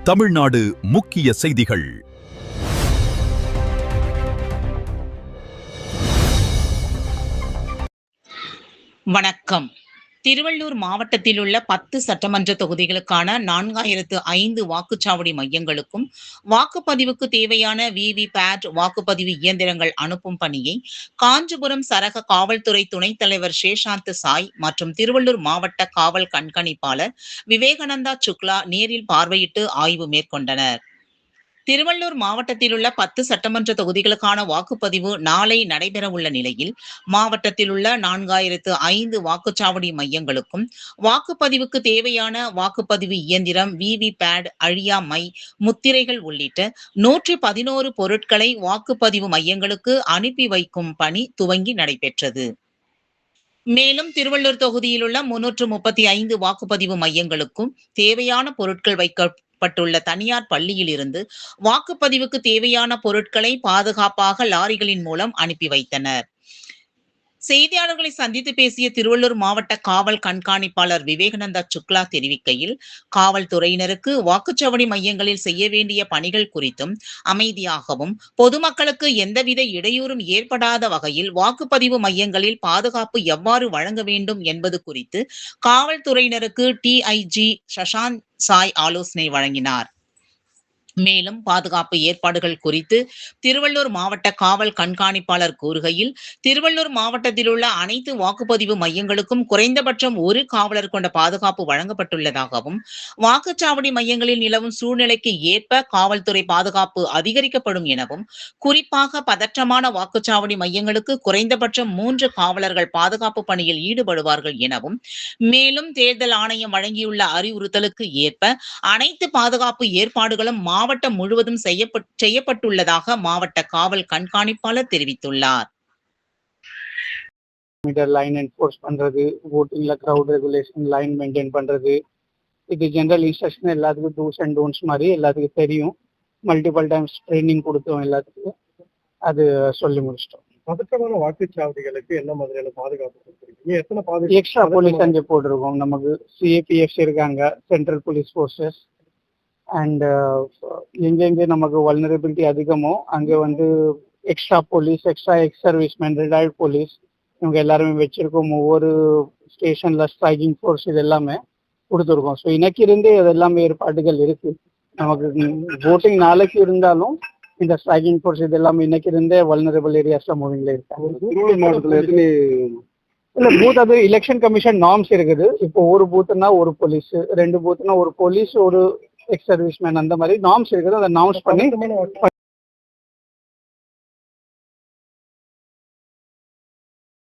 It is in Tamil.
தமிழ்நாடு முக்கிய செய்திகள். வணக்கம். திருவள்ளூர் மாவட்டத்தில் உள்ள 10 சட்டமன்ற தொகுதிகளுக்கான 4005 வாக்குச்சாவடி மையங்களுக்கும் வாக்குப்பதிவுக்கு தேவையான விவிபேட் வாக்குப்பதிவு இயந்திரங்கள் அனுப்பும் பணியை காஞ்சிபுரம் சரக காவல்துறை துணைத் தலைவர் சேஷாந்த் சாய் மற்றும் திருவள்ளூர் மாவட்ட காவல் கண்காணிப்பாளர் விவேகானந்தா சுக்லா நேரில் பார்வையிட்டு ஆய்வு மேற்கொண்டனர். திருவள்ளூர் மாவட்டத்தில் உள்ள 10 சட்டமன்ற தொகுதிகளுக்கான வாக்குப்பதிவு நாளை நடைபெறவுள்ள நிலையில் மாவட்டத்தில் உள்ள 4005 வாக்குச்சாவடி மையங்களுக்கும் வாக்குப்பதிவுக்கு தேவையான வாக்குப்பதிவு இயந்திரம், விவிபேட், அழியா மை, முத்திரைகள் உள்ளிட்ட 111 பொருட்களை வாக்குப்பதிவு மையங்களுக்கு அனுப்பி வைக்கும் பணி துவங்கி நடைபெற்றது. மேலும் திருவள்ளூர் தொகுதியில் உள்ள 335 வாக்குப்பதிவு மையங்களுக்கும் தேவையான பொருட்கள் வைக்கப்பட்டுள்ள தனியார் பள்ளியில் இருந்து வாக்குப்பதிவுக்கு தேவையான பொருட்களை பாதுகாப்பாக லாரிகளின் மூலம் அனுப்பி வைத்தனர். செய்தியாளர்களை சந்தித்து பேசிய திருவள்ளூர் மாவட்ட காவல் கண்காணிப்பாளர் விவேகானந்தா சுக்லா தெரிவிக்கையில், காவல்துறையினருக்கு வாக்குச்சாவடி மையங்களில் செய்ய வேண்டிய பணிகள் குறித்தும் அமைதியாகவும் பொதுமக்களுக்கு எந்தவித இடையூறும் ஏற்படாத வகையில் வாக்குப்பதிவு மையங்களில் பாதுகாப்பு எவ்வாறு வழங்க வேண்டும் என்பது குறித்து காவல்துறையினருக்கு டிஐஜி சஷாந்த் சாய் ஆலோசனை வழங்கினார். மேலும் பாதுகாப்பு ஏற்பாடுகள் குறித்து திருவள்ளூர் மாவட்ட காவல் கண்காணிப்பாளர் கூறுகையில், திருவள்ளூர் மாவட்டத்தில் உள்ள அனைத்து வாக்குப்பதிவு மையங்களுக்கும் குறைந்தபட்சம் ஒரு காவலர் கொண்ட பாதுகாப்பு வழங்கப்பட்டுள்ளதாகவும், வாக்குச்சாவடி மையங்களில் நிலவும் சூழ்நிலைக்கு ஏற்ப காவல்துறை பாதுகாப்பு அதிகரிக்கப்படும் எனவும், குறிப்பாக பதற்றமான வாக்குச்சாவடி மையங்களுக்கு குறைந்தபட்சம் 3 காவலர்கள் பாதுகாப்பு பணியில் ஈடுபடுவார்கள் எனவும், மேலும் தேர்தல் ஆணையம் வழங்கியுள்ள அறிவுறுத்தலுக்கு ஏற்ப அனைத்து பாதுகாப்பு ஏற்பாடுகளும் மாவட்டம் முழுவதும் செய்யப்பட்டுள்ளதாக மாவட்ட காவல் கண்காணிப்பாளர் தெரிவித்துள்ளார். லைன் என்ஃபோர்ஸ் பண்றது, ஓட்டிங்ல கிரவுட் ரெகுலேஷன், லைன் மெயின்டைன் பண்றது, இது ஜெனரல் இன்ஸ்ட்ரக்ஷன் எல்லாத்துக்கும் டூஸ் அண்ட் டோன்ட்ஸ் மாதிரி எல்லாத்துக்கும் தெரியும். மல்டிபிள் டைம்ஸ் ட்ரைனிங் கொடுத்தோம் எல்லாத்துக்கும், அது சொல்லி முடிச்சிட்டோம். பதற்றமான வாக்குச்சாவடிகளுக்கு என்ன மாதிரியான பாதுகாப்பு கொடுத்துருக்கீங்க? எத்தனை பாதுகாப்பு எக்ஸ்ட்ரா போலீஸ் அங்கே போட்டிருக்கோம். நமக்கு சிஏபிஎஃப்ஸ் இருக்காங்க, சென்ட்ரல் போலீஸ் ஃபோர்ஸஸ். அண்ட் எங்கெங்கே நமக்கு வல்னரபிலிட்டி அதிகமோ அங்கே extra police, extra X serviceman, retired police, இவங்க எல்லாருமே வச்சிருக்கோம். ஒவ்வொரு ஸ்டேஷன்ல ஸ்ட்ரைக்கிங் ஃபோர்ஸ் இது எல்லாமே கொடுத்துருக்கோம். ஸோ இன்னைக்கு இருந்து இது எல்லாமே ஏற்பாடுகள் இருக்கு. நமக்கு voting நாளைக்கு இருந்தாலும் இந்த ஸ்ட்ரைக்கிங் ஃபோர்ஸ் இது எல்லாமே இன்னைக்கு இருந்தே வல்னரபிள் ஏரியாஸ்ல மூவிங்ல இருக்காங்க. திருவள்ளூர் மாவட்டத்தில் இல்ல பூத் அது எலெக்ஷன் கமிஷன் நார்ம்ஸ் இருக்குது. இப்போ ஒரு பூத்னா ஒரு போலீஸ், 2 பூத்னா ஒரு போலீஸ், ஒரு எக்ஸ் சர்வீஸ்மேன், அந்த மாதிரி நார்ம்ஸ் இருக்குது. அதை நார்ம்ஸ் பண்ணி